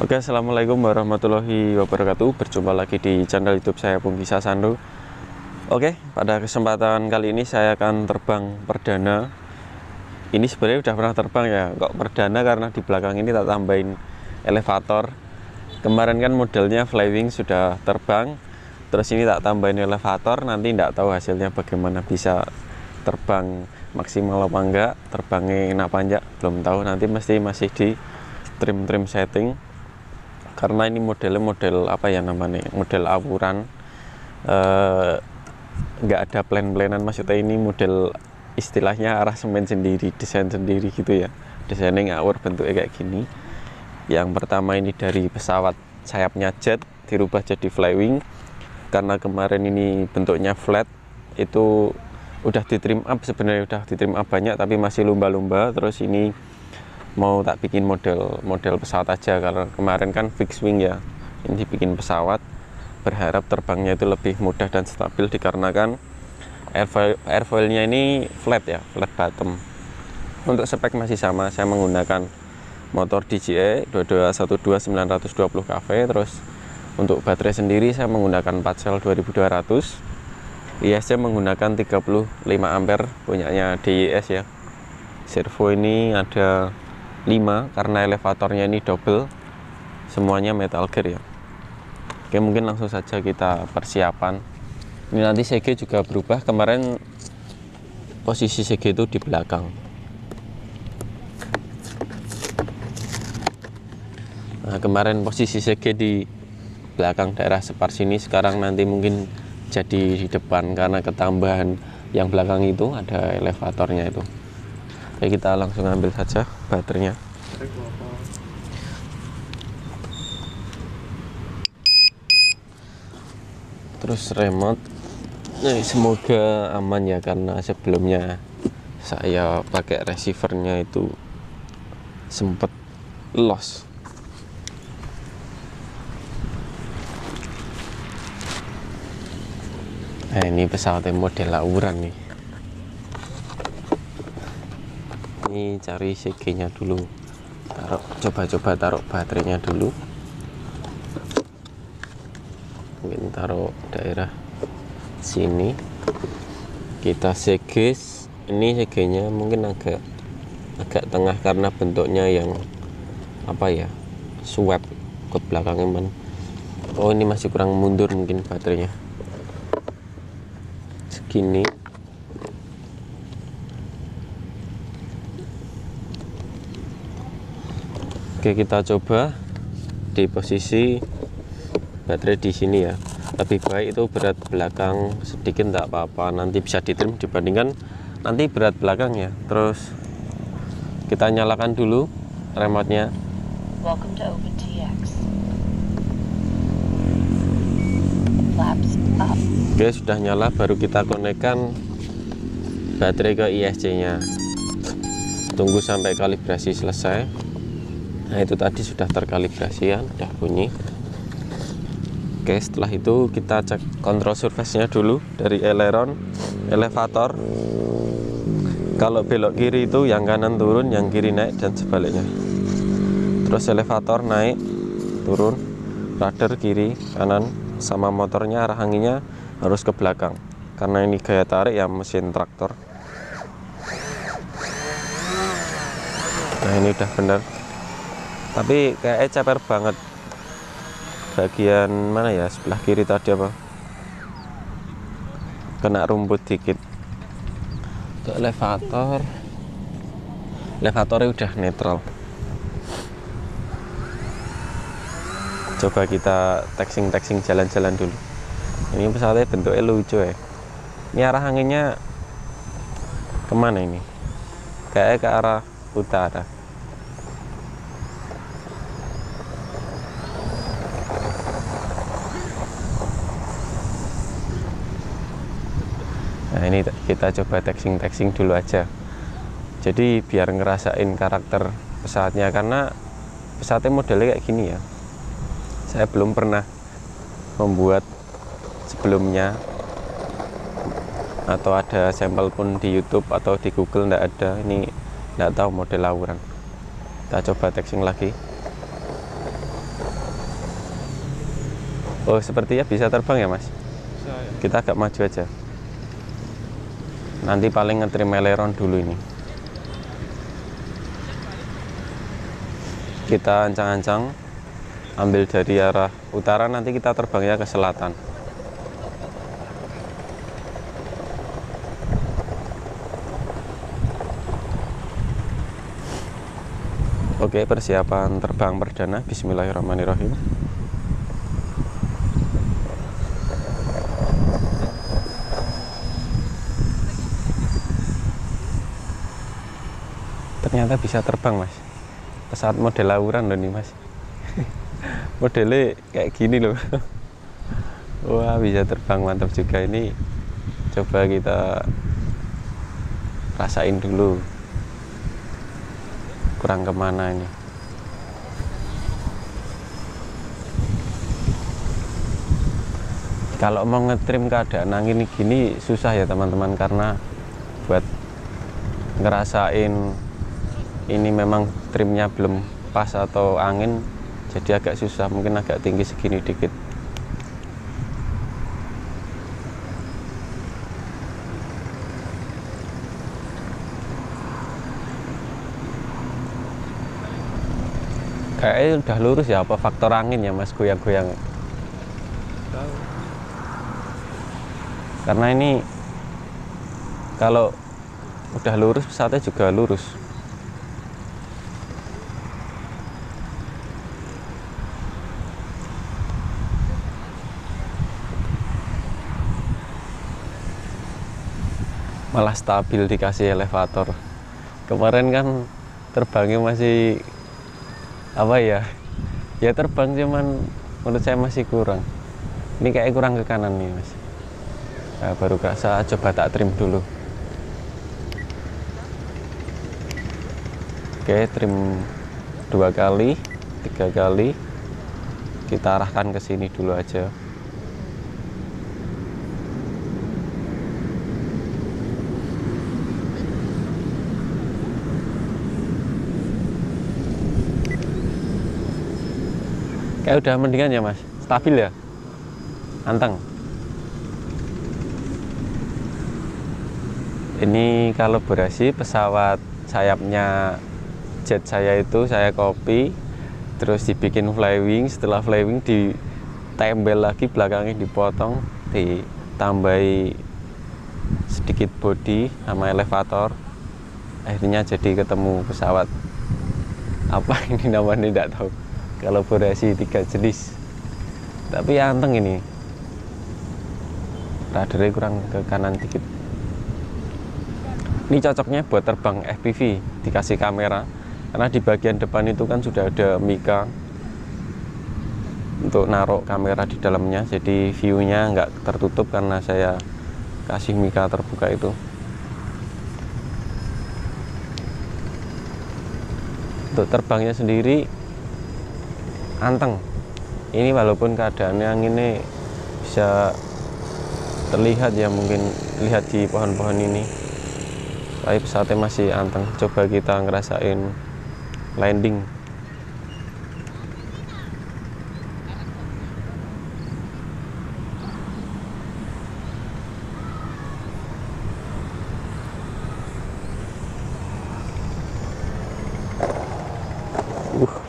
Oke, assalamualaikum warahmatullahi wabarakatuh. Berjumpa lagi di channel YouTube saya, Bung Kisah Sandu. Oke, pada kesempatan kali ini saya akan terbang perdana. Ini sebenarnya udah pernah terbang ya, kok perdana karena di belakang ini tak tambahin elevator. Kemarin kan modelnya flywing sudah terbang, terus ini tak tambahin elevator. Nanti tidak tahu hasilnya bagaimana, bisa terbang maksimal apa enggak, terbangnya enak apa enggak, belum tahu. Nanti mesti masih di trim setting. Karena ini modelnya model apa ya namanya, model awuran, nggak ada plan-planan, maksudnya ini model istilahnya arah semen sendiri, desain sendiri gitu ya, desainnya ngawur, bentuknya kayak gini. Yang pertama ini dari pesawat sayapnya jet dirubah jadi flywing, karena kemarin ini bentuknya flat, itu udah di trim up, sebenarnya udah di trim up banyak tapi masih lumba-lumba. Terus ini mau tak bikin model pesawat aja, karena kemarin kan fixed wing ya, ini dibikin pesawat, berharap terbangnya itu lebih mudah dan stabil dikarenakan airfoilnya ini flat ya, flat bottom. Untuk spek masih sama, saya menggunakan motor DJI 2212 920 kV. Terus untuk baterai sendiri saya menggunakan 4 sel 2200, ISC menggunakan 35 ampere punyanya DIS ya. Servo ini ada 5 karena elevatornya ini double, semuanya metal gear ya. Oke, mungkin langsung saja kita persiapan. Ini nanti CG juga berubah, kemarin posisi CG itu di belakang. Nah, kemarin posisi CG di belakang daerah separ sini, sekarang nanti mungkin jadi di depan karena ketambahan yang belakang itu ada elevatornya itu. Oke, kita langsung ambil saja baterainya. Terus remote. Nah, semoga aman ya, karena sebelumnya saya pakai receivernya itu sempet loss. Nah, ini pesawatnya model awuran nih. Ini cari CG nya dulu, coba taruh baterainya dulu, mungkin taruh daerah sini. Kita CG, ini CG nya mungkin agak tengah karena bentuknya yang apa ya, sweep ke belakangnya man. Oh, ini masih kurang mundur mungkin baterainya segini. Oke, kita coba di posisi baterai di sini ya. Lebih baik itu berat belakang sedikit, enggak apa-apa, nanti bisa ditrim dibandingkan nanti berat belakang ya. Terus kita nyalakan dulu remote-nya. Welcome to OpenTX. Flaps up. Oke, sudah nyala, baru kita konekkan baterai ke ISC-nya. Tunggu sampai kalibrasi selesai. Nah, itu tadi sudah terkalibrasi ya, udah bunyi. Oke, setelah itu kita cek kontrol surface-nya dulu dari aileron, elevator. Kalau belok kiri itu yang kanan turun, yang kiri naik, dan sebaliknya. Terus elevator naik, turun, rudder kiri, kanan, sama motornya arah anginnya harus ke belakang. Karena ini gaya tarik ya, mesin traktor. Nah, ini udah benar. Tapi kayaknya ceper banget bagian mana ya, sebelah kiri tadi apa, kena rumput dikit. Untuk elevatornya udah netral. Coba kita texting jalan-jalan dulu. Ini pesawatnya bentuknya lucu ya. Ini arah anginnya kemana ini, kayaknya ke arah utara. Nah, ini kita coba texting dulu aja, jadi biar ngerasain karakter pesawatnya, karena pesawatnya modelnya kayak gini ya. Saya belum pernah membuat sebelumnya, atau ada sampel pun di YouTube atau di Google, nggak ada. Ini nggak tahu model awuran. Kita coba texting lagi. Oh, sepertinya bisa terbang ya mas. Bisa ya. Kita agak maju aja. Nanti paling ngetrim aileron dulu ini. Kita ancang-ancang, ambil dari arah utara, nanti kita terbangnya ke selatan. Oke, persiapan terbang perdana. Bismillahirrahmanirrahim. Ternyata bisa terbang mas. Pesawat model lauran loh nih mas. Modelnya kayak gini loh. Wah, bisa terbang, mantap juga ini. Coba kita rasain dulu kurang kemana ini. Kalau mau ngetrim keadaan angin gini susah ya teman-teman, karena buat ngerasain ini memang trimnya belum pas atau angin, jadi agak susah, mungkin agak tinggi segini dikit. Kayaknya udah lurus ya, apa faktor angin ya mas goyang-goyang? Tahu. Karena ini kalau udah lurus pesawatnya juga lurus. Malah stabil dikasih elevator. Kemarin kan terbangnya masih apa ya, ya terbang cuman menurut saya masih kurang. Ini kayak kurang ke kanan nih mas. Nah, baru saya coba tak trim dulu. Oke, trim 2 kali 3 kali, kita arahkan ke sini dulu aja. Kayak udah mendingan ya mas, stabil ya, anteng. Ini kalibrasi pesawat sayapnya jet saya itu saya copy, terus dibikin flywing. Setelah flywing ditembel lagi, belakangnya dipotong, ditambahi sedikit body sama elevator, akhirnya jadi ketemu pesawat apa ini namanya tidak tahu. Kolaborasi 3 jenis, tapi anteng ini. Radarnya kurang ke kanan dikit. Ini cocoknya buat terbang FPV, dikasih kamera, karena di bagian depan itu kan sudah ada mika untuk naruh kamera di dalamnya, jadi view-nya nggak tertutup karena saya kasih mika terbuka itu. Untuk terbangnya sendiri anteng. Ini walaupun keadaannya anginnya bisa terlihat ya, mungkin lihat di pohon-pohon ini, tapi pesawatnya masih anteng. Coba kita ngerasain landing.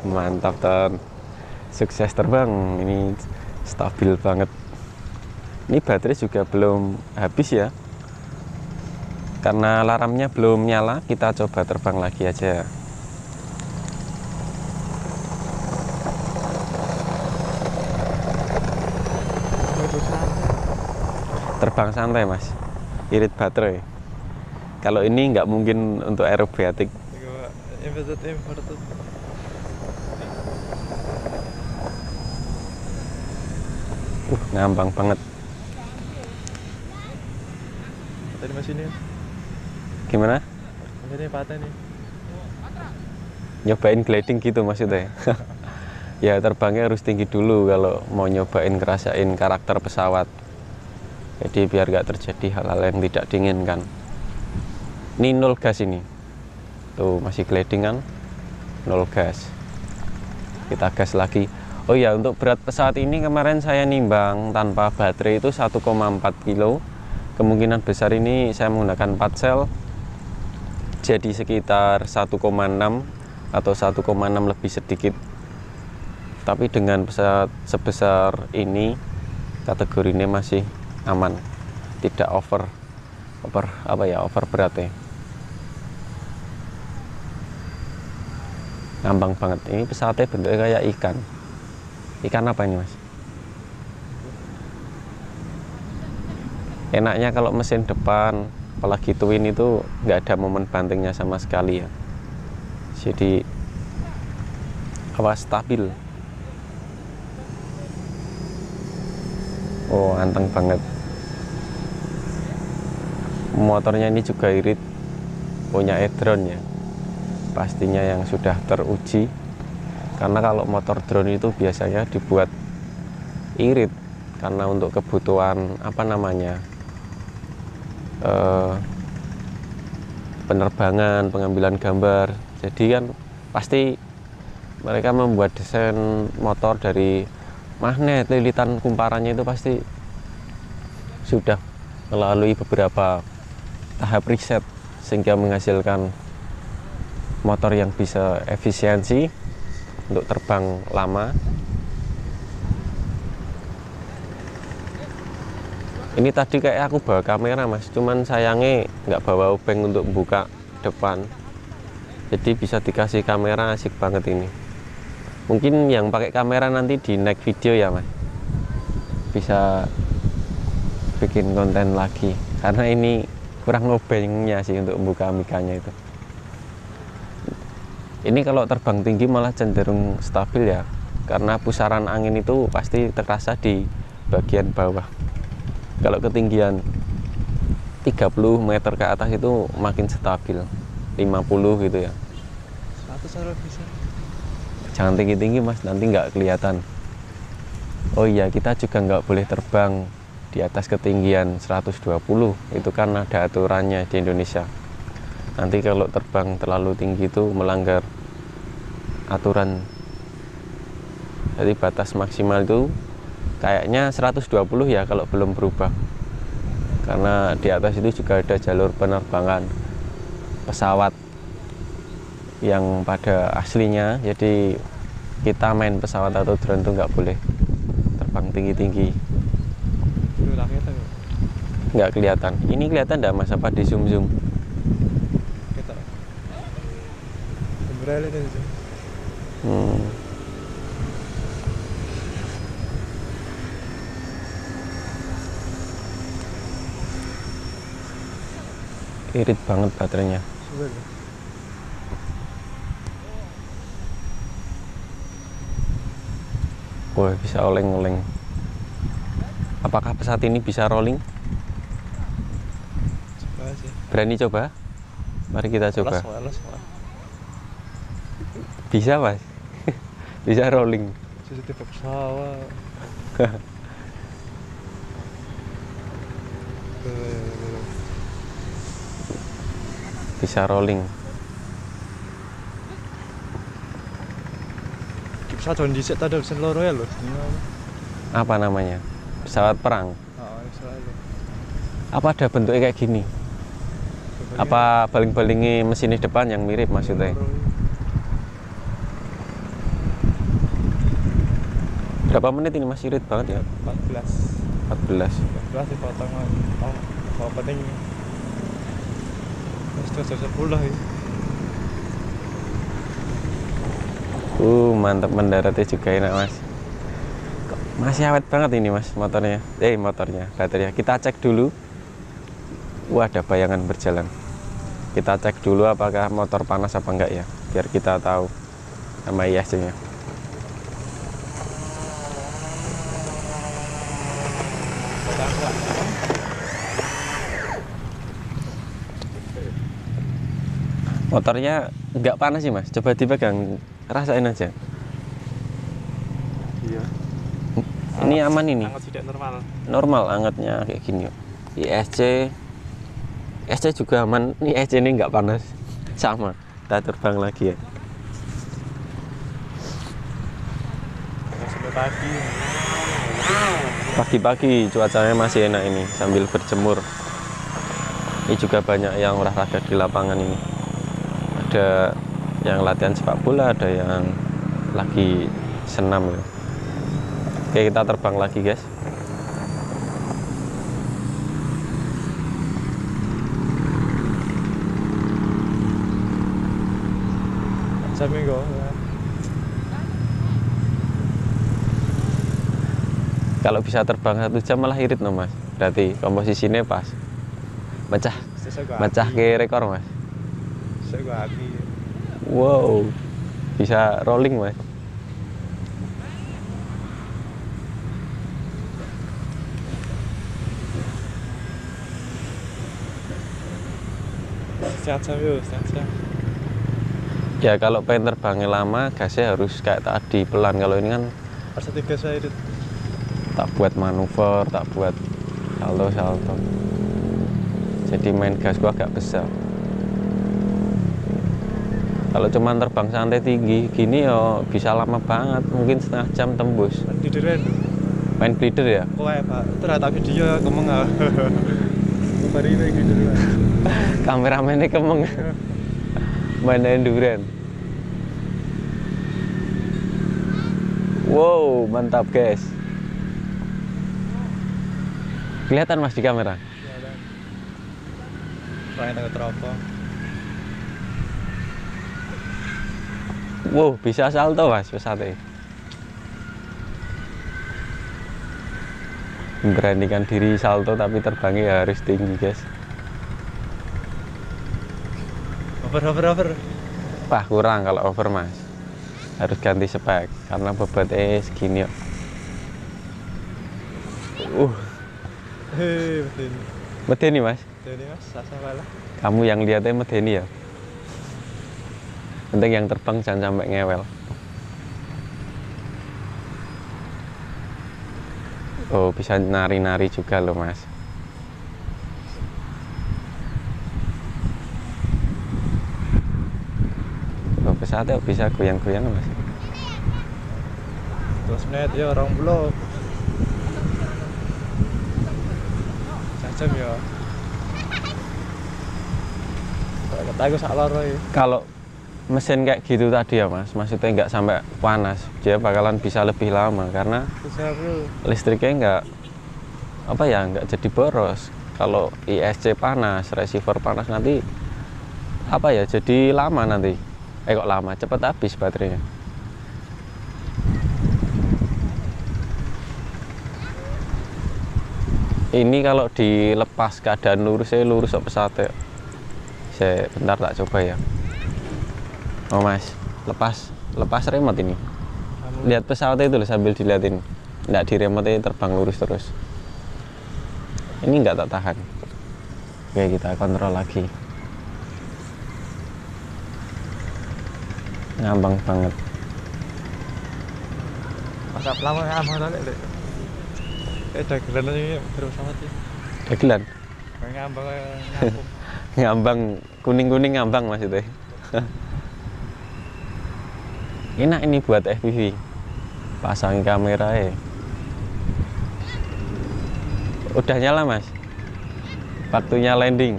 Mantap tan. Sukses terbang, ini stabil banget. Ini baterai juga belum habis ya, karena alarmnya belum nyala. Kita coba terbang lagi aja. Terbang santai mas, irit baterai. Kalau ini nggak mungkin untuk aerobatik. Ngambang banget. Tadi mesinnya. Gimana? Mesinnya patah nih. Nyobain gliding gitu maksudnya. Ya terbangnya harus tinggi dulu kalau mau nyobain ngerasain karakter pesawat. Jadi biar nggak terjadi hal-hal yang tidak diinginkan. Ini 0 gas ini. Tuh masih gliding kan? 0 gas. Kita gas lagi. Oh ya, untuk berat pesawat ini kemarin saya nimbang tanpa baterai itu 1,4 kilo. Kemungkinan besar ini saya menggunakan 4 sel, jadi sekitar 1,6 atau 1,6 lebih sedikit. Tapi dengan pesawat sebesar ini kategorinya masih aman, tidak over berat ya. Ngambang banget. Ini pesawatnya bentuknya kayak ikan apa ini mas? Enaknya kalau mesin depan apalagi twin itu nggak ada momen bantingnya sama sekali ya, jadi stabil. Oh, anteng banget. Motornya ini juga irit, punya e-drone ya, pastinya yang sudah teruji, karena kalau motor drone itu biasanya dibuat irit karena untuk kebutuhan penerbangan, pengambilan gambar. Jadi kan pasti mereka membuat desain motor dari magnet, lilitan kumparannya itu pasti sudah melalui beberapa tahap riset sehingga menghasilkan motor yang bisa efisiensi untuk terbang lama. Ini tadi kayak aku bawa kamera mas, cuman sayangnya nggak bawa obeng untuk buka depan, jadi bisa dikasih kamera, asik banget ini. Mungkin yang pakai kamera nanti di next video ya mas, bisa bikin konten lagi, karena ini kurang obengnya sih untuk buka mikanya itu. Ini kalau terbang tinggi malah cenderung stabil ya, karena pusaran angin itu pasti terasa di bagian bawah. Kalau ketinggian 30 meter ke atas itu makin stabil, 50 gitu ya. 100 bisa. Jangan tinggi-tinggi mas, nanti nggak kelihatan. Oh iya, kita juga nggak boleh terbang di atas ketinggian 120, itu kan ada aturannya di Indonesia. Nanti kalau terbang terlalu tinggi itu melanggar aturan. Jadi batas maksimal itu kayaknya 120 ya kalau belum berubah, karena di atas itu juga ada jalur penerbangan pesawat yang pada aslinya, jadi kita main pesawat atau drone itu nggak boleh terbang tinggi-tinggi. Nggak kelihatan. Ini kelihatan nggak mas, apa di zoom? Kita beralih dari zoom. Irit banget baterainya. Wah, bisa oleng-oleng. Apakah pesawat ini bisa rolling? Coba sih. Berani coba? Mari kita coba. Males. Bisa mas? Bisa rolling. Susu tipe pesawat. Bisa rolling. Pesawat John Dicet ada mesin loro ya loh. Apa namanya? Pesawat perang. Selalu. Apa ada bentuknya kayak gini? Apa baling-balingnya mesin depan yang mirip maksudnya? Berapa menit ini mas? Irit banget ya? 14 dipotong. Oh, penting ini. Sudah 10 ya. Mantap, mendaratnya juga enak mas. Masih awet banget ini mas motornya. Baterainya. Kita cek dulu. Ada bayangan berjalan. Kita cek dulu apakah motor panas apa enggak ya, biar kita tahu sama ISC-nya. Motornya nggak panas sih mas, coba dipegang, rasain aja. Iya. Ini aman ini. Sangat tidak normal. Normal angetnya kayak gini. ISC juga aman. Ini ISC ini nggak panas, sama. Kita terbang lagi ya. pagi. Pagi-pagi cuacanya masih enak ini sambil berjemur. Ini juga banyak yang olahraga di lapangan ini. Ada yang latihan sepak bola, ada yang lagi senam ya. Oke, kita terbang lagi guys. Sampai kok. Kalau bisa terbang 1 jam malah irit no mas. Berarti komposisinya pas. Mecah ke rekor mas. Saya api. Wow, bisa rolling mas. Sehat yuk, sehat. Ya kalau pengen terbangnya lama, gasnya harus kayak tadi pelan. Kalau ini kan Pas 3 saya itu. tak buat manuver, tak buat salto. Jadi main gas gua agak besar. Kalau cuma terbang santai tinggi gini ya bisa lama banget, mungkin setengah jam tembus. Tiduran. Main glider ya? Kok ya Pak? Ternyata video kemeng ah. Kemarin ini gitu lah. Kameramennya kemeng. Main enduran. Wow, mantap guys. Kelihatan mas di kamera? Pengen tengah teropong. Wow, bisa salto mas pesawatnya. Memberanikan diri salto tapi terbangnya harus tinggi guys. Over. Wah kurang kalau over mas. Harus ganti spek karena bobotnya segini yuk. Hei, betul. Medeni mas. Jadi mas, sasa malah. Kamu yang lihatnya medeni ya. Penting yang terbang jangan sampai ngewel. Oh bisa nari-nari juga loh mas. Oh pesawatnya bisa goyang-goyang mas. 12 menit ya orang belum. Jam ya. Kalau kata aku sak loro ya. Kalau mesin kayak gitu tadi ya mas, maksudnya nggak sampai panas, dia bakalan bisa lebih lama karena Bisa bro. listriknya nggak jadi boros. Kalau ISC panas, receiver panas nanti jadi lama nanti. Kok lama, cepet habis baterainya. Ini kalau dilepas keadaan lurus kok pesawatnya. Saya bentar tak coba ya. Oh mas, lepas remote ini. Lihat pesawatnya itu loh sambil dilihatin. Nggak di remote terbang lurus terus. Ini nggak tak tahan. Oke kita kontrol lagi. Ngambang banget. Masa pelama ya amang tadi deh. Dagelan ini terus sama sih. Dagelan. Ngambang nyambung. Ngambang kuning ngambang maksudnya. Enak ini buat FPV. Pasang kamera ya. Udah nyala mas. Waktunya landing.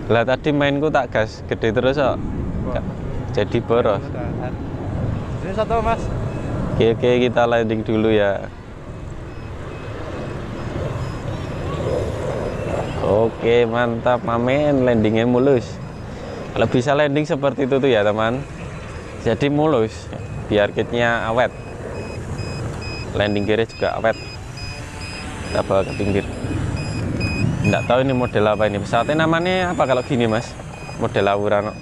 Lah tadi mainku tak gas gede terus kok. Jadi boros. Ini satu mas. Oke kita landing dulu ya. Oke mantap mamen, landingnya mulus. Kalau bisa landing seperti itu tuh ya teman, jadi mulus biar kitnya awet, landing gearnya juga awet. Kita bawa ke pinggir. Nggak tahu ini model apa ini, pesawatnya namanya apa kalau gini mas, model Awurano.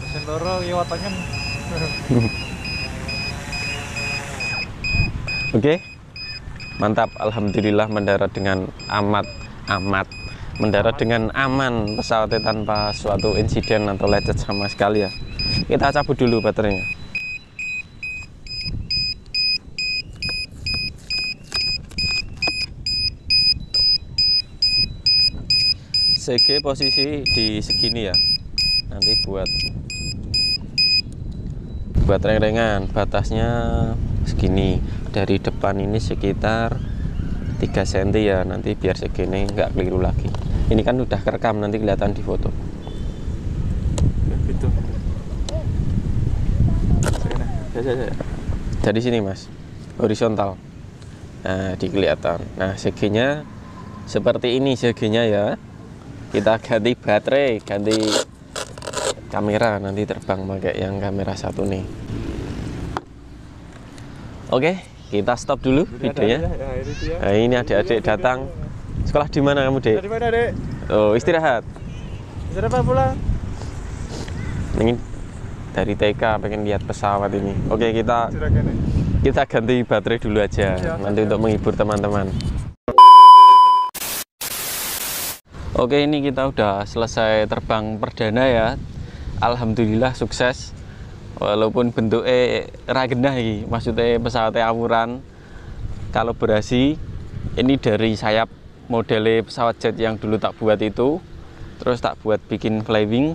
Mesin loro ya watangan. Oke mantap, alhamdulillah mendarat dengan mendarat dengan aman pesawatnya tanpa suatu insiden atau lecet sama sekali ya. Kita cabut dulu baterainya. CG posisi di segini ya, nanti buat buat reng-rengan batasnya segini, dari depan ini sekitar 3 cm ya, nanti biar segini nggak keliru lagi. Ini kan udah kerekam, nanti kelihatan di foto. Gitu. Dari sini mas, horizontal. Nah, kelihatan. Nah, segenya seperti ini segenya ya. Kita ganti baterai, ganti kamera, nanti terbang pakai yang kamera 1 nih. Oke, kita stop dulu videonya. Nah, ini adik-adik datang. Sekolah di mana kamu, Dek? Di mana, Dek? Oh, istirahat. Istirahat pulang. Ingin dari TK pengen lihat pesawat ini. Oke, kita ganti baterai dulu aja, nanti untuk menghibur teman-teman. Oke, ini kita udah selesai terbang perdana ya. Alhamdulillah sukses. Walaupun bentuknya ragenah iki, maksudnya pesawatnya awuran. Kalibrasi ini dari sayap model pesawat jet yang dulu tak buat itu. Terus tak buat bikin flywing.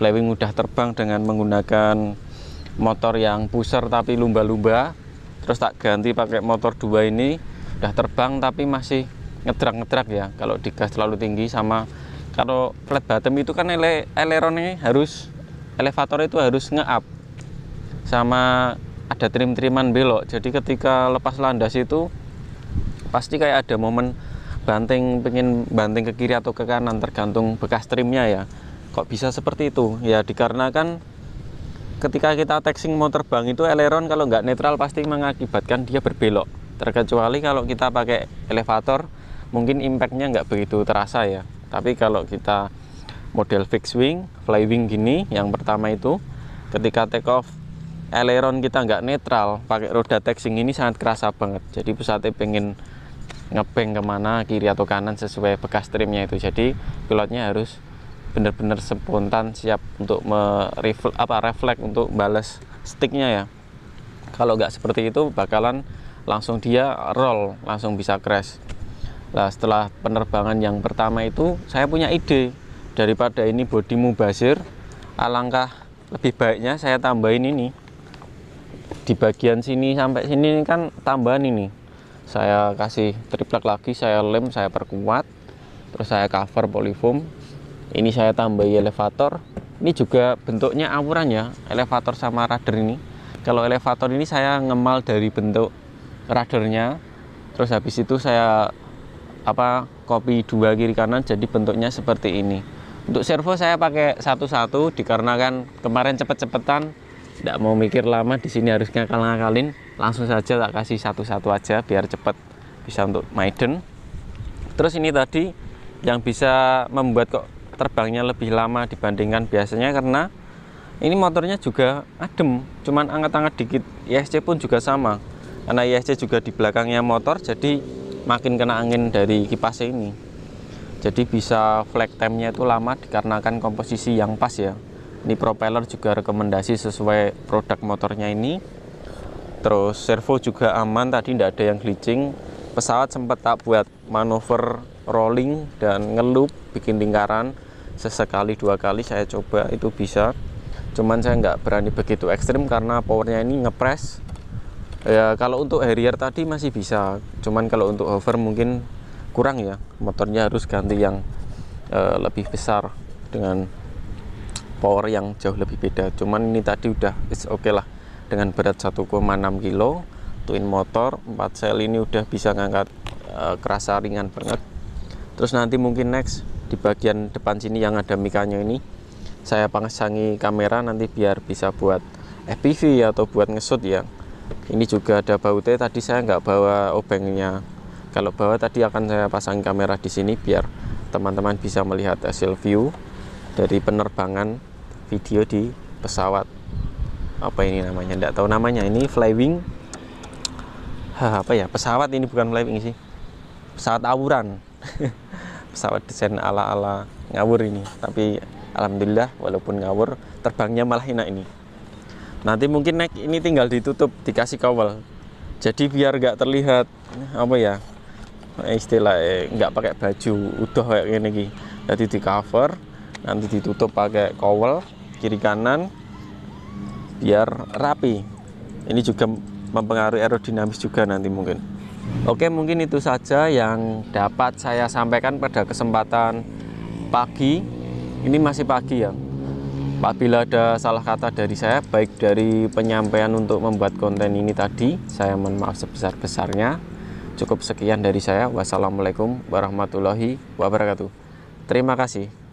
Flywing udah terbang dengan menggunakan motor yang pusher tapi lumba-lumba. Terus tak ganti pakai motor 2 ini, udah terbang tapi masih ngedrak-ngedrak ya kalau digas terlalu tinggi. Sama kalau flat bottom itu kan eleronnya harus, elevator itu harus nge-up, sama ada trim-triman belok. Jadi ketika lepas landas itu pasti kayak ada momen banting, pengen banting ke kiri atau ke kanan tergantung bekas trimnya ya. Kok bisa seperti itu ya? Dikarenakan ketika kita taxing mau terbang itu eleron kalau nggak netral pasti mengakibatkan dia berbelok. Terkecuali kalau kita pakai elevator, mungkin impactnya nggak begitu terasa ya. Tapi kalau kita model fixed wing, flywing gini, yang pertama itu ketika take off eleron kita nggak netral, pakai roda taxing ini sangat kerasa banget. Jadi pesawatnya pengen ngebeng kemana, kiri atau kanan sesuai bekas trimnya itu. Jadi pilotnya harus benar-benar spontan, siap untuk refleks untuk balas sticknya ya. Kalau nggak seperti itu bakalan langsung dia roll, langsung bisa crash. Nah, setelah penerbangan yang pertama itu saya punya ide, daripada ini bodi mubazir, alangkah lebih baiknya saya tambahin ini di bagian sini sampai sini kan tambahan ini. Saya kasih triplek lagi, saya lem, saya perkuat, terus saya cover polyfoam. Ini saya tambahi elevator. Ini juga bentuknya awuran ya, elevator sama rudder ini. Kalau elevator ini saya ngemal dari bentuk ruddernya, terus habis itu saya copy 2 kiri kanan jadi bentuknya seperti ini. Untuk servo saya pakai satu-satu dikarenakan kemarin cepet-cepetan, tidak mau mikir lama di sini harus ngakal-ngakalin, langsung saja tak kasih satu-satu aja biar cepet bisa untuk maiden. Terus ini tadi yang bisa membuat kok terbangnya lebih lama dibandingkan biasanya karena ini motornya juga adem, cuman angkat-angkat dikit. ISC pun juga sama, karena ISC juga di belakangnya motor, jadi makin kena angin dari kipasnya ini. Jadi bisa flag time-nya itu lama dikarenakan komposisi yang pas ya. Ini propeller juga rekomendasi sesuai produk motornya ini. Terus servo juga aman, tadi tidak ada yang glitching. Pesawat sempat tak buat manuver rolling dan ngeloop, bikin lingkaran. Sesekali 2 kali saya coba itu bisa, cuman saya nggak berani begitu ekstrim karena powernya ini ngepres ya. Kalau untuk Harrier tadi masih bisa, cuman kalau untuk hover mungkin kurang ya, motornya harus ganti yang lebih besar dengan power yang jauh lebih beda. Cuman ini tadi udah oke lah, dengan berat 1,6 kilo, twin motor 4 sel ini udah bisa ngangkat, kerasa ringan banget. Terus nanti mungkin next di bagian depan sini yang ada mikanya ini saya pasangi kamera nanti biar bisa buat FPV atau buat ngesut ya. Ini juga ada bautnya, tadi saya nggak bawa obengnya. Kalau bawa tadi akan saya pasang kamera di sini biar teman-teman bisa melihat hasil view dari penerbangan video di pesawat. Apa ini namanya? Nggak tahu namanya. Ini flywing. Apa ya? Pesawat ini bukan flywing sih. Pesawat awuran. Pesawat desain ala-ala ngawur ini, tapi alhamdulillah walaupun ngawur terbangnya malah enak ini. Nanti mungkin naik ini tinggal ditutup, dikasih kawal, jadi biar nggak terlihat apa ya istilah nggak pakai baju udah kayak gini. Jadi di cover, nanti ditutup pakai kawal kiri kanan, biar rapi. Ini juga mempengaruhi aerodinamis juga nanti mungkin. Oke, mungkin itu saja yang dapat saya sampaikan pada kesempatan pagi. Ini masih pagi ya. Apabila ada salah kata dari saya, baik dari penyampaian untuk membuat konten ini tadi, saya mohon maaf sebesar-besarnya. Cukup sekian dari saya. Wassalamualaikum warahmatullahi wabarakatuh. Terima kasih.